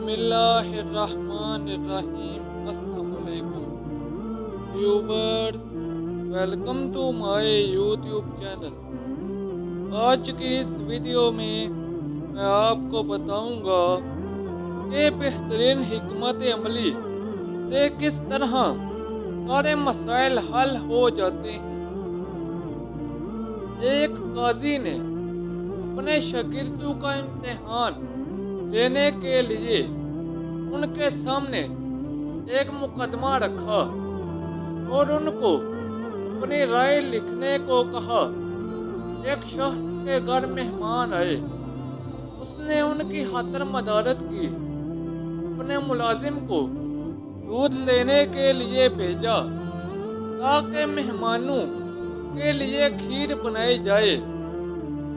बिस्मिल्लाहिर्रहमानिर्रहीम। अस्सलाम वालेकुम viewers, welcome to my YouTube channel. आज की इस वीडियो में मैं आपको बताऊंगा कि बेहतरीन हिकमत अमली से किस तरह सारे मसाइल हल हो जाते हैं। एक काजी ने अपने शागिर्दों का इम्तिहान लेने के लिए उनके सामने एक मुकदमा रखा और उनको अपनी राय लिखने को कहा। एक शख्स के घर मेहमान आए, उसने उनकी खातिर मदद की, अपने मुलाजिम को दूध लेने के लिए भेजा ताकि मेहमानों के लिए खीर बनाई जाए।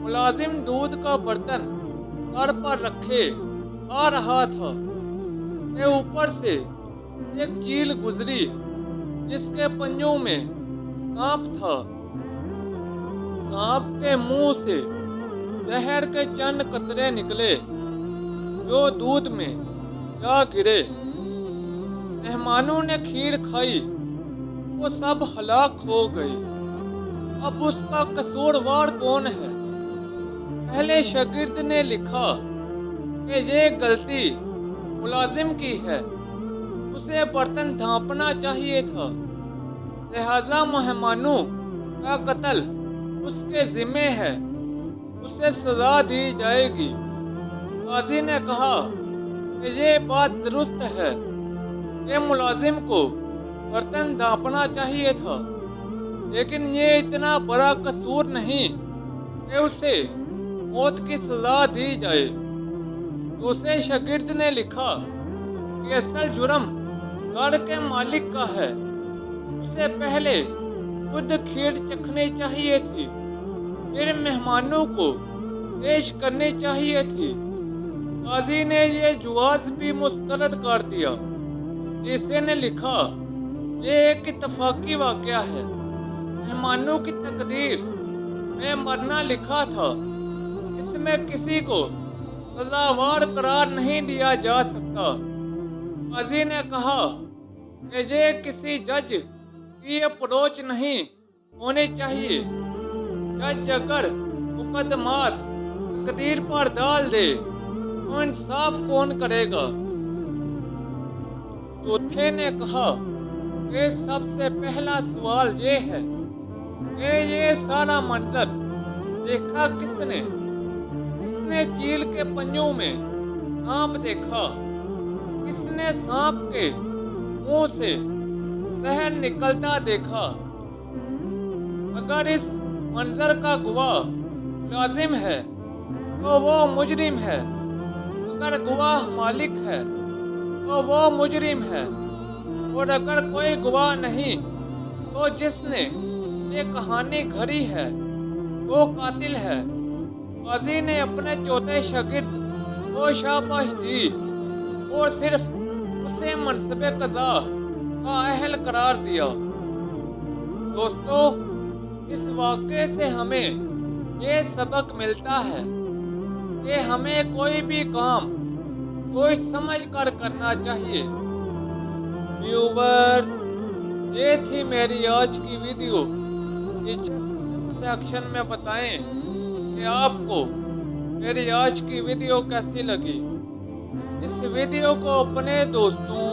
मुलाजिम दूध का बर्तन सर पर रखे आ रहा था कि ऊपर से एक चील गुजरी जिसके पंजों में सांप था। सांप के मुंह से जहर के चंद कतरे निकले जो दूध में जा गिरे। मेहमानों ने खीर खाई, वो सब हलाक हो गए। अब उसका कसूरवार कौन है? पहले शागिर्द ने लिखा कि ये गलती मुलाजिम की है, उसे बर्तन ढांपना चाहिए था, लिहाजा मेहमानों का कत्ल उसके जिम्मे है, उसे सजा दी जाएगी। काजी ने कहा कि ये बात दुरुस्त है कि मुलाजिम को बर्तन ढांपना चाहिए था, लेकिन ये इतना बड़ा कसूर नहीं कि उसे मौत की सजा दी जाए। दूसरे शागिर्द ने लिखा कि असल जुर्म घर के मालिक का है, उसे पहले खुद खीर चखनी चाहिए थी, फिर मेहमानों को पेश करनी चाहिए थी। काजी ने ये जवाब भी मुस्तरद कर दिया। तीसरे ने लिखा ये एक इत्तफाकी वाकया है, मेहमानों की तकदीर में मरना लिखा था, इसमें किसी को सजावार करार नहीं दिया जा सकता। काजी ने कहा कि ये किसी जज की अप्रोच नहीं होनी चाहिए। जज अगर मुकदमात तकदीर पर डाल दे तो इंसाफ कौन करेगा? चौथे ने कहा कि सबसे पहला सवाल ये है कि ये सारा मंजर देखा किसने? किसने चील के पंजों में सांप देखा? किसने सांप के मुंह से जहर निकलता देखा? अगर इस मंजर का गवाह लाजिम है तो वो मुजरिम है, अगर गवाह मालिक है तो वो मुजरिम है, और अगर कोई गवाह नहीं तो जिसने ये कहानी घड़ी है वो कातिल है। काजी ने अपने चौथे शागिर्द को शाबाश दी और सिर्फ उसे मनसबे कज़ा का अहल करार दिया। दोस्तों, इस वाक़े से हमें ये सबक मिलता है कि हमें कोई भी काम सोच समझ कर करना चाहिए। व्यूवर्स, ये थी मेरी आज की वीडियो। सेक्शन में बताएं कि आपको मेरी आज की वीडियो कैसी लगी। इस वीडियो को अपने दोस्तों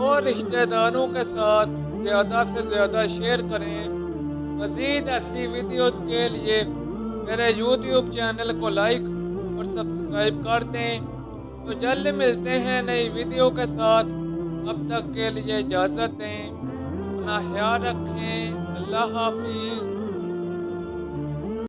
और रिश्तेदारों के साथ ज़्यादा से ज़्यादा शेयर करें। मज़ीद ऐसी वीडियोस के लिए मेरे YouTube चैनल को लाइक और सब्सक्राइब कर दें। तो जल्द मिलते हैं नई वीडियो के साथ। अब तक के लिए इजाज़त दें, अपना ख्याल रखें। अल्लाह हाफिज़।